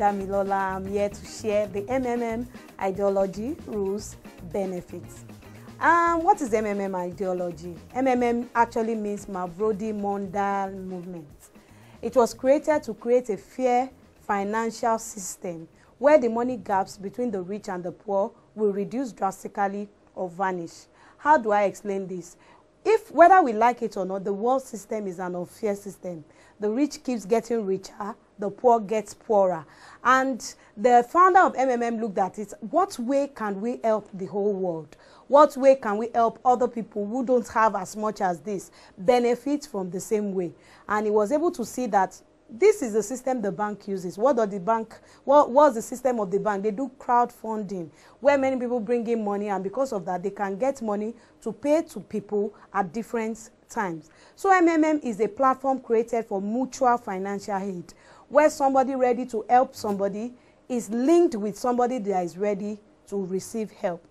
Damilola. I'm here to share the MMM ideology, rules, benefits. What is MMM ideology? MMM actually means Mavrodi Mondal Movement. It was created to create a fair financial system where the money gaps between the rich and the poor will reduce drastically or vanish. How do I explain this? Whether we like it or not, the world system is an unfair system. The rich keeps getting richer, the poor gets poorer. And the founder of MMM looked at it. What way can we help the whole world? What way can we help other people who don't have as much as this benefit from the same way? And he was able to see that this is the system the bank uses. What's the system of the bank? They do crowdfunding, where many people bring in money, and because of that, they can get money to pay to people at different times. So MMM is a platform created for mutual financial aid, where somebody ready to help somebody is linked with somebody that is ready to receive help.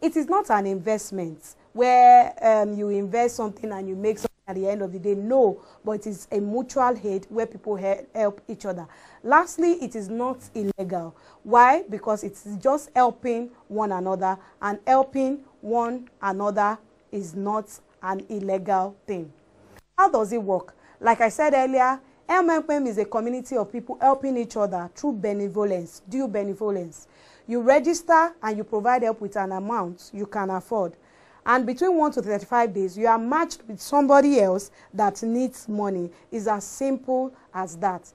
It is not an investment where you invest something and you make something at the end of the day. No, but it is a mutual aid where people help each other. Lastly, it is not illegal. Why? Because it's just helping one another, and helping one another is not an illegal thing. How does it work? Like I said earlier, MMM is a community of people helping each other through benevolence, due benevolence. You register and you provide help with an amount you can afford. And between 1 to 35 days, you are matched with somebody else that needs money. It's as simple as that.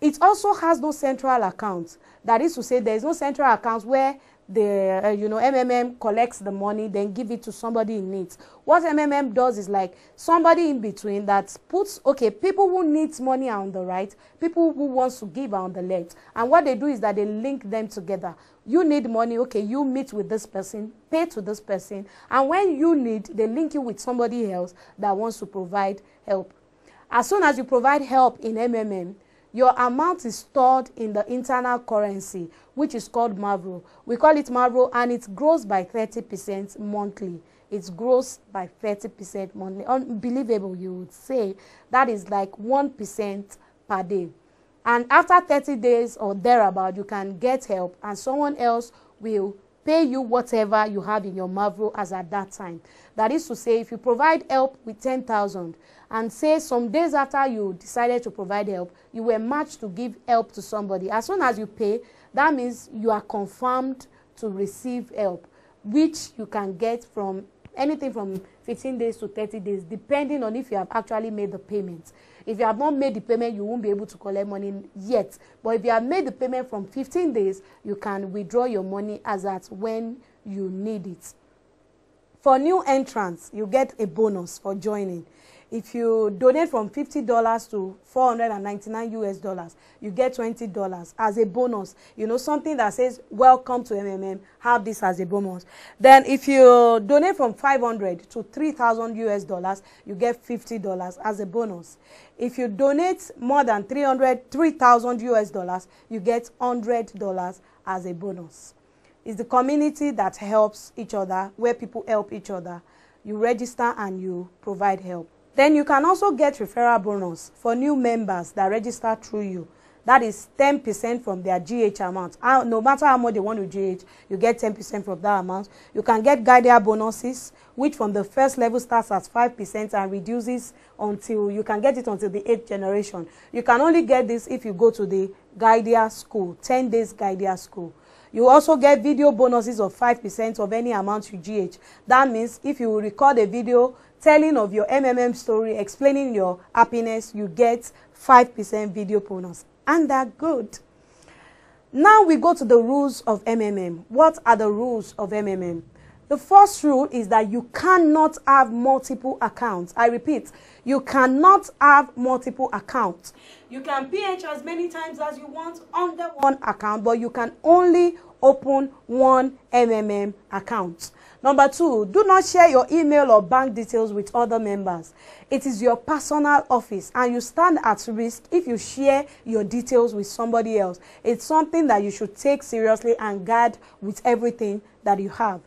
It also has no central account. That is to say, there is no central account where the MMM collects the money, then give it to somebody in need. What MMM does is like somebody in between that puts, people who need money are on the right, people who wants to give are on the left. And what they do is that they link them together. You need money, you meet with this person, pay to this person, and when you need, they link you with somebody else that wants to provide help. As soon as you provide help in MMM, your amount is stored in the internal currency, which is called Mavro. We call it Mavro, and it grows by 30% monthly. It grows by 30% monthly. Unbelievable, you would say. That is like 1% per day. And after 30 days or thereabout, you can get help, and someone else will pay you whatever you have in your Mavro as at that time. That is to say, if you provide help with 10,000, and say some days after you decided to provide help, you were matched to give help to somebody. As soon as you pay, that means you are confirmed to receive help, which you can get from anything from 15 days to 30 days, depending on if you have actually made the payment. If you have not made the payment, you won't be able to collect money yet. But if you have made the payment from 15 days, you can withdraw your money as at when you need it. For new entrants, you get a bonus for joining. If you donate from $50 to $499 US, you get $20 as a bonus. Something that says, welcome to MMM, have this as a bonus. Then if you donate from $500 to $3,000 US, you get $50 as a bonus. If you donate more than $3,000 US, you get $100 as a bonus. It's the community that helps each other, where people help each other. You register and you provide help. Then you can also get referral bonus for new members that register through you. That is 10% from their GH amount. No matter how much they want to GH, you get 10% from that amount. You can get Guidea bonuses, which from the first level starts at 5% and reduces until you can get it until the 8th generation. You can only get this if you go to the Guidea school, 10 days Guidea school. You also get video bonuses of 5% of any amount you GH. That means if you record a video telling of your MMM story, explaining your happiness, you get 5% video bonus. And they're good. Now we go to the rules of MMM. What are the rules of MMM? The first rule is that you cannot have multiple accounts. I repeat, you cannot have multiple accounts. You can PH as many times as you want under one account, but you can only open one MMM account. Number 2, do not share your email or bank details with other members. It is your personal office, and you stand at risk if you share your details with somebody else. It's something that you should take seriously and guard with everything that you have.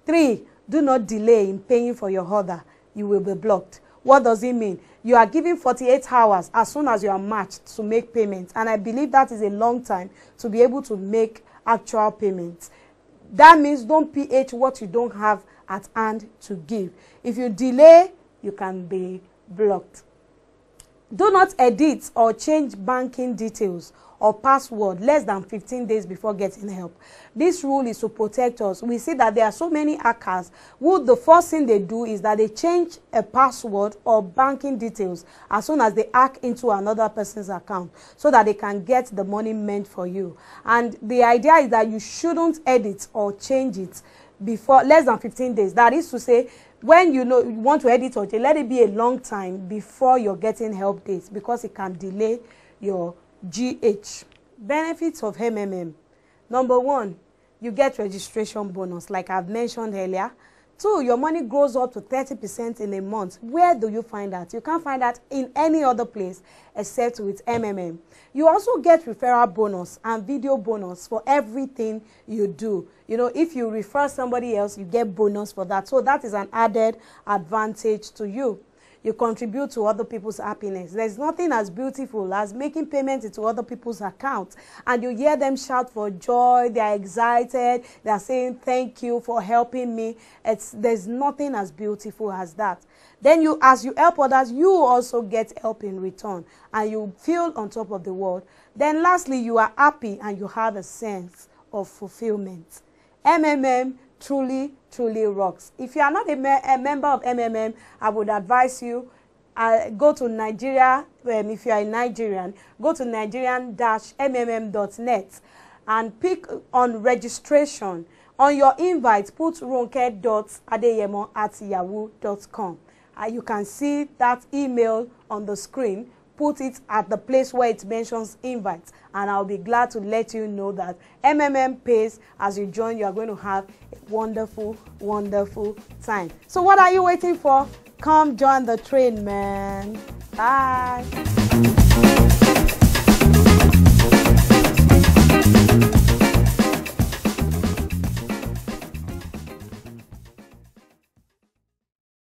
3, do not delay in paying for your order. You will be blocked. What does it mean? You are given 48 hours as soon as you are matched to make payments, and I believe that is a long time to be able to make actual payments. That means don't PH what you don't have at hand to give. If you delay, you can be blocked. Do not edit or change banking details or password less than 15 days before getting help. This rule is to protect us. We see that there are so many hackers who the first thing they do is that they change a password or banking details as soon as they hack into another person's account so that they can get the money meant for you. And the idea is that you shouldn't edit or change it before less than 15 days. That is to say, when you know you want to edit or change, let it be a long time before you're getting help dates, because it can delay your GH. Benefits of MMM. Number 1, you get registration bonus, like I've mentioned earlier. 2, your money grows up to 30% in a month. Where do you find that? You can't find that in any other place except with MMM. You also get referral bonus and video bonus for everything you do. You know, if you refer somebody else, you get bonus for that. So that is an added advantage to you. You contribute to other people's happiness. There's nothing as beautiful as making payments into other people's accounts, and you hear them shout for joy. They are excited. They are saying, thank you for helping me. There's nothing as beautiful as that. Then as you help others, you also get help in return, and you feel on top of the world. Then lastly, you are happy and you have a sense of fulfillment. MMM truly rocks. If you are not a member of MMM, I would advise you go to Nigeria. If you are a Nigerian, go to nigerian-mmm.net and pick on registration. On your invite, put ronke.adeyemo@yahoo.com. You can see that email on the screen. Put it at the place where it mentions invite, and I'll be glad to let you know that MMM pays. As you join, you are going to have a wonderful time. So what are you waiting for? Come join the train, man. Bye.